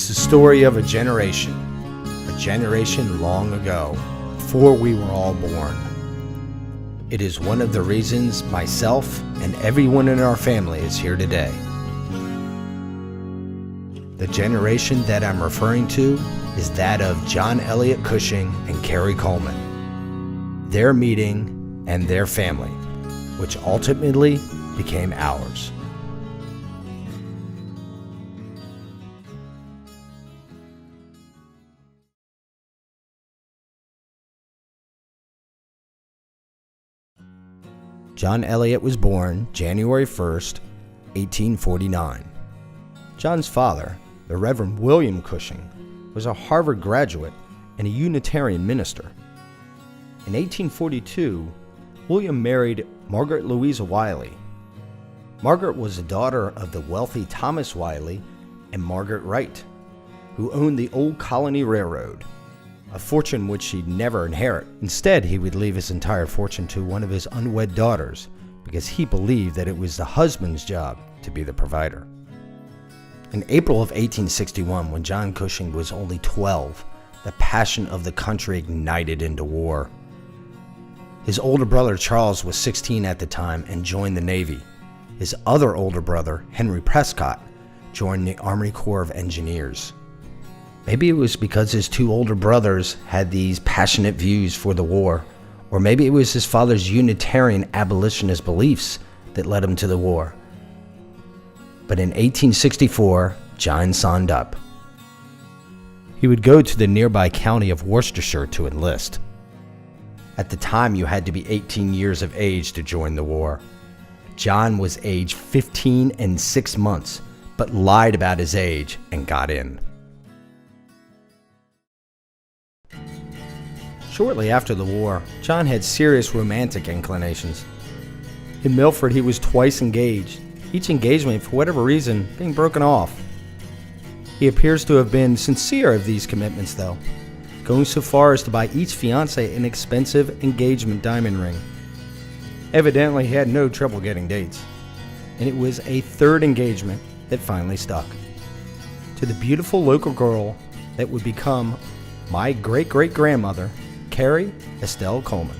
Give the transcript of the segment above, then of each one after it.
is the story of a generation long ago, before we were all born. It is one of the reasons myself and everyone in our family is here today. The generation that I'm referring to is that of John Eliot Cushing and Carrie Coleman. Their meeting and their family, which ultimately became ours. John Eliot was born January 1st, 1849. John's father, the Reverend William Cushing, was a Harvard graduate and a Unitarian minister. In 1842, William married Margaret Louisa Wiley. Margaret was the daughter of the wealthy Thomas Wiley and Margaret Wright, who owned the Old Colony Railroad, a fortune which he'd never inherit. Instead, he would leave his entire fortune to one of his unwed daughters because he believed that it was the husband's job to be the provider. In April of 1861, when John Cushing was only 12, the passion of the country ignited into war. His older brother Charles was 16 at the time and joined the Navy. His other older brother, Henry Prescott, joined the Army Corps of Engineers. Maybe it was because his two older brothers had these passionate views for the war, or maybe it was his father's Unitarian abolitionist beliefs that led him to the war. But in 1864, John signed up. He would go to the nearby county of Worcestershire to enlist. At the time, you had to be 18 years of age to join the war. John was age 15 and 6 months, but lied about his age and got in. Shortly after the war, John had serious romantic inclinations. In Milford, he was twice engaged, each engagement, for whatever reason, being broken off. He appears to have been sincere of these commitments, though, going so far as to buy each fiancé an expensive engagement diamond ring. Evidently, he had no trouble getting dates, and it was a third engagement that finally stuck, to the beautiful local girl that would become my great-great-grandmother, Carrie Estelle Coleman.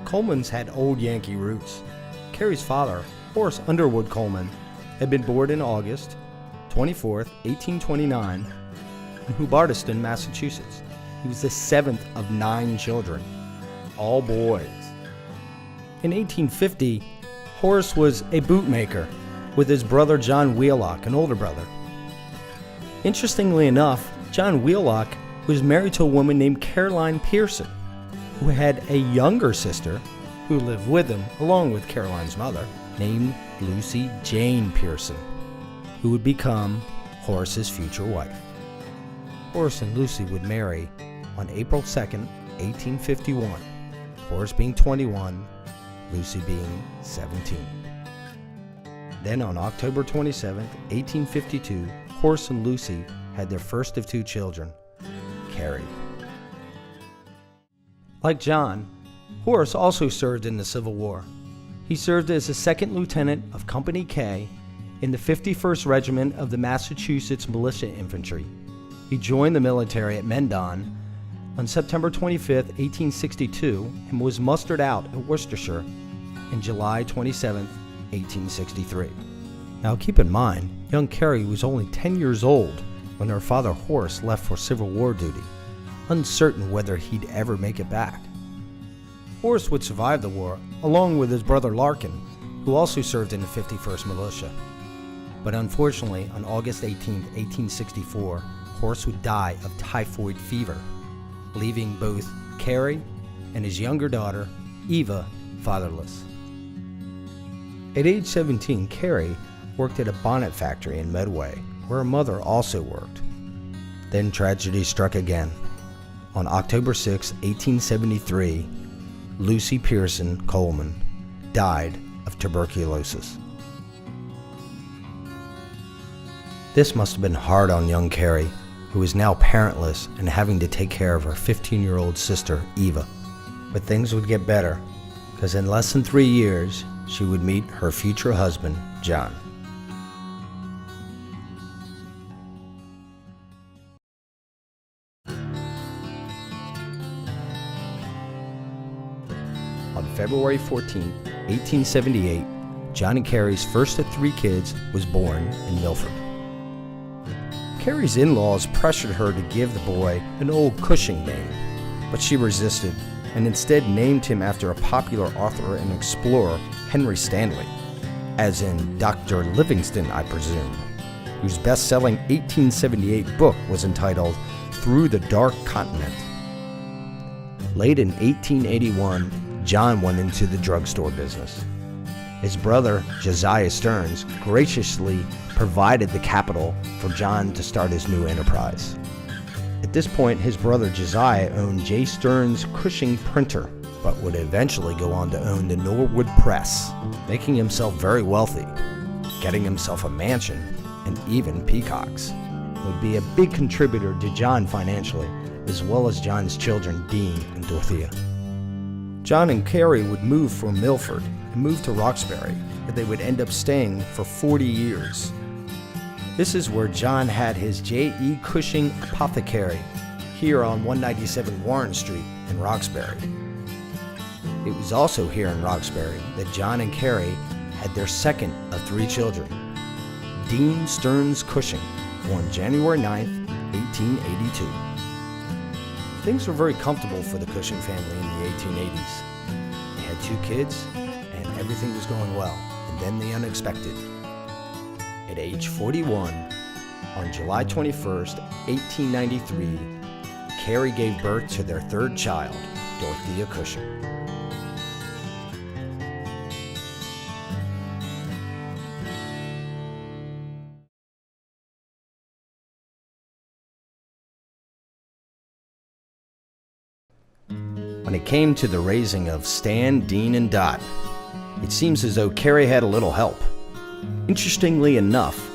Colemans had old Yankee roots. Carrie's father, Horace Underwood Coleman, had been born in August 24th, 1829, in Hubbardston, Massachusetts. He was the seventh of 9 children, all boys. In 1850, Horace was a bootmaker with his brother John Wheelock, an older brother. Interestingly enough, John Wheelock was married to a woman named Caroline Pearson, who had a younger sister who lived with him, along with Caroline's mother, named Lucy Jane Pearson, who would become Horace's future wife. Horace and Lucy would marry on April 2nd, 1851, Horace being 21, Lucy being 17. Then on October 27th, 1852, Horace and Lucy had their first of 2 children, Carrie. Like John, Horace also served in the Civil War. He served as a second lieutenant of Company K in the 51st Regiment of the Massachusetts Militia Infantry. He joined the military at Mendon on September 25, 1862, and was mustered out at Worcestershire in July 27, 1863. Now keep in mind, young Carrie was only 10 years old when her father Horace left for Civil War duty, uncertain whether he'd ever make it back. Horace would survive the war, along with his brother Larkin, who also served in the 51st Militia. But unfortunately, on August 18, 1864, Horace would die of typhoid fever, leaving both Carrie and his younger daughter, Eva, fatherless. At age 17, Carrie worked at a bonnet factory in Medway, where her mother also worked. Then tragedy struck again. On October 6, 1873, Lucy Pearson Coleman died of tuberculosis. This must have been hard on young Carrie, who was now parentless and having to take care of her 15-year-old sister, Eva. But things would get better, because in less than 3 years, she would meet her future husband, John. On February 14, 1878, John and Carrie's first of 3 kids was born in Milford. Carrie's in-laws pressured her to give the boy an old Cushing name, but she resisted and instead named him after a popular author and explorer, Henry Stanley, as in Dr. Livingstone, I presume, whose best-selling 1878 book was entitled Through the Dark Continent. Late in 1881, John went into the drugstore business. His brother, Josiah Stearns, graciously provided the capital for John to start his new enterprise. At this point, his brother Josiah owned J. Stearns' Cushing Printer, but would eventually go on to own the Norwood Press, making himself very wealthy, getting himself a mansion, and even peacocks. He would be a big contributor to John financially, as well as John's children, Dean and Dorothea. John and Carrie would move from Milford and move to Roxbury, where they would end up staying for 40 years. This is where John had his J.E. Cushing Apothecary, here on 197 Warren Street in Roxbury. It was also here in Roxbury that John and Carrie had their second of 3 children, Dean Stearns Cushing, born January 9, 1882. Things were very comfortable for the Cushing family in the 1880s. They had 2 kids, and everything was going well, and then the unexpected. At age 41, on July 21st, 1893, Carrie gave birth to their 3rd child, Dorothea Cushing. When it came to the raising of Stan, Dean, and Dot, it seems as though Carrie had a little help. Interestingly enough,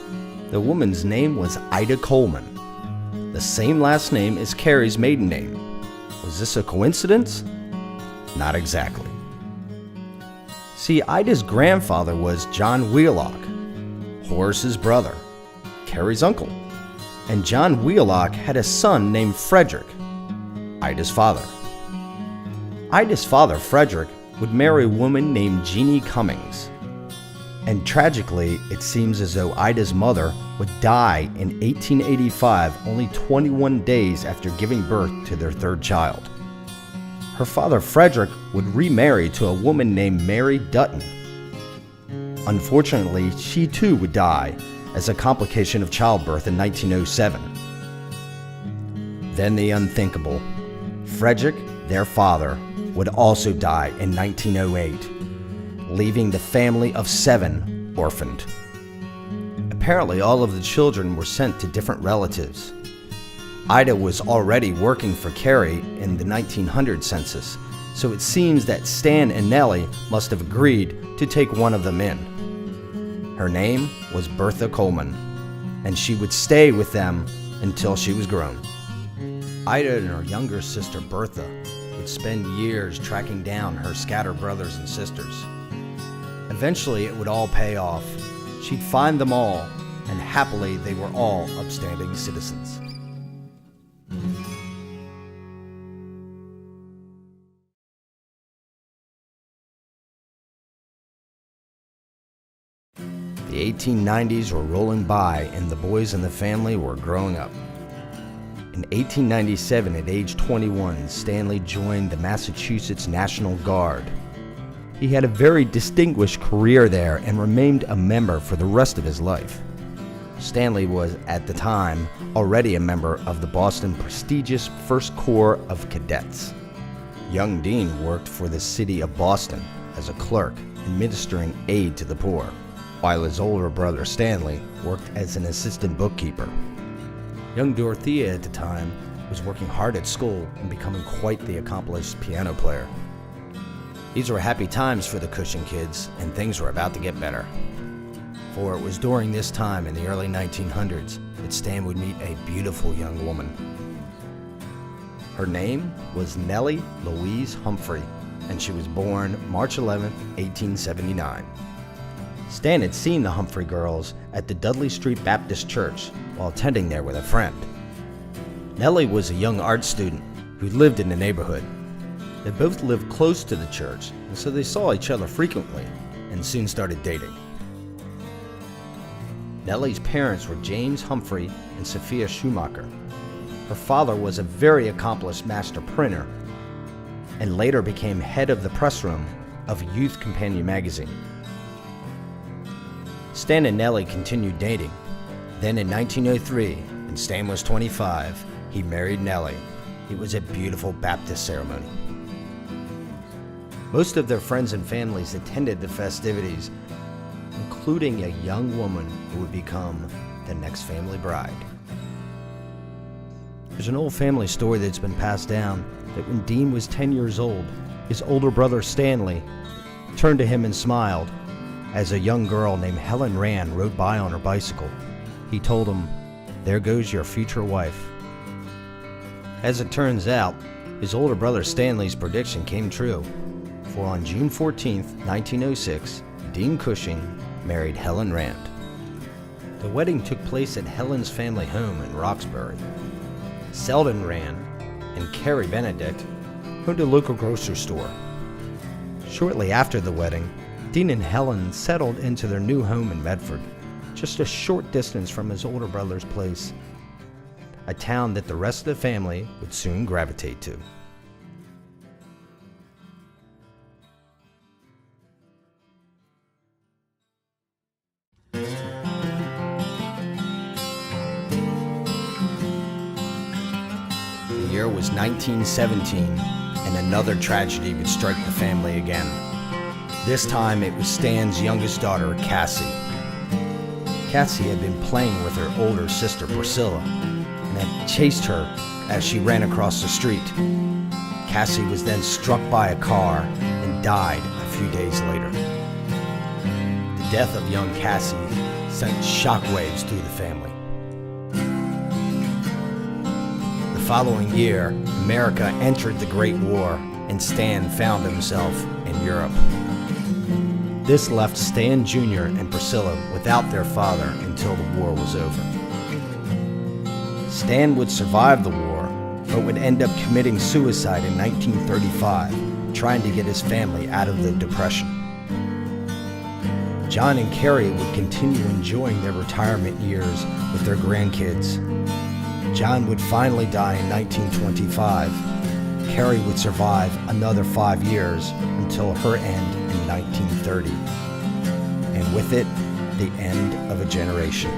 the woman's name was Ida Coleman, the same last name as Carrie's maiden name. Was this a coincidence? Not exactly. See, Ida's grandfather was John Wheelock, Horace's brother, Carrie's uncle, and John Wheelock had a son named Frederick, Ida's father. Ida's father, Frederick, would marry a woman named Jeannie Cummings. And tragically, it seems as though Ida's mother would die in 1885, only 21 days after giving birth to their 3rd child. Her father, Frederick, would remarry to a woman named Mary Dutton. Unfortunately, she too would die as a complication of childbirth in 1907. Then the unthinkable. Frederick, their father, would also die in 1908. Leaving the family of 7 orphaned. Apparently, all of the children were sent to different relatives. Ida was already working for Carrie in the 1900 census, so it seems that Stan and Nellie must have agreed to take one of them in. Her name was Bertha Coleman, and she would stay with them until she was grown. Ida and her younger sister Bertha would spend years tracking down her scattered brothers and sisters. Eventually, it would all pay off. She'd find them all, and happily they were all upstanding citizens. The 1890s were rolling by, and the boys in the family were growing up. In 1897, at age 21, Stanley joined the Massachusetts National Guard. He had a very distinguished career there and remained a member for the rest of his life. Stanley was, at the time, already a member of the Boston prestigious First Corps of Cadets. Young Dean worked for the city of Boston as a clerk, administering aid to the poor, while his older brother Stanley worked as an assistant bookkeeper. Young Dorothea at the time was working hard at school and becoming quite the accomplished piano player. These were happy times for the Cushing kids, and things were about to get better. For it was during this time in the early 1900s that Stan would meet a beautiful young woman. Her name was Nellie Louise Humphrey, and she was born March 11, 1879. Stan had seen the Humphrey girls at the Dudley Street Baptist Church while attending there with a friend. Nellie was a young art student who lived in the neighborhood. They both lived close to the church, and so they saw each other frequently and soon started dating. Nellie's parents were James Humphrey and Sophia Schumacher. Her father was a very accomplished master printer and later became head of the press room of Youth Companion magazine. Stan and Nellie continued dating. Then in 1903, when Stan was 25, he married Nellie. It was a beautiful Baptist ceremony. Most of their friends and families attended the festivities, including a young woman who would become the next family bride. There's an old family story that's been passed down that when Dean was 10 years old, his older brother Stanley turned to him and smiled as a young girl named Helen Rand rode by on her bicycle. He told him, "There goes your future wife." As it turns out, his older brother Stanley's prediction came true, for on June 14, 1906, Dean Cushing married Helen Rand. The wedding took place at Helen's family home in Roxbury. Selden Rand and Carrie Benedict owned a local grocery store. Shortly after the wedding, Dean and Helen settled into their new home in Medford, just a short distance from his older brother's place, a town that the rest of the family would soon gravitate to. The year was 1917, and another tragedy would strike the family again. This time it was Stan's youngest daughter, Cassie. Cassie had been playing with her older sister, Priscilla, and had chased her as she ran across the street. Cassie was then struck by a car and died a few days later. The death of young Cassie sent shockwaves through the family. The following year, America entered the Great War, and Stan found himself in Europe. This left Stan Jr. and Priscilla without their father until the war was over. Stan would survive the war, but would end up committing suicide in 1935, trying to get his family out of the Depression. John and Carrie would continue enjoying their retirement years with their grandkids. John would finally die in 1925. Carrie would survive another 5 years until her end in 1930. And with it, the end of a generation.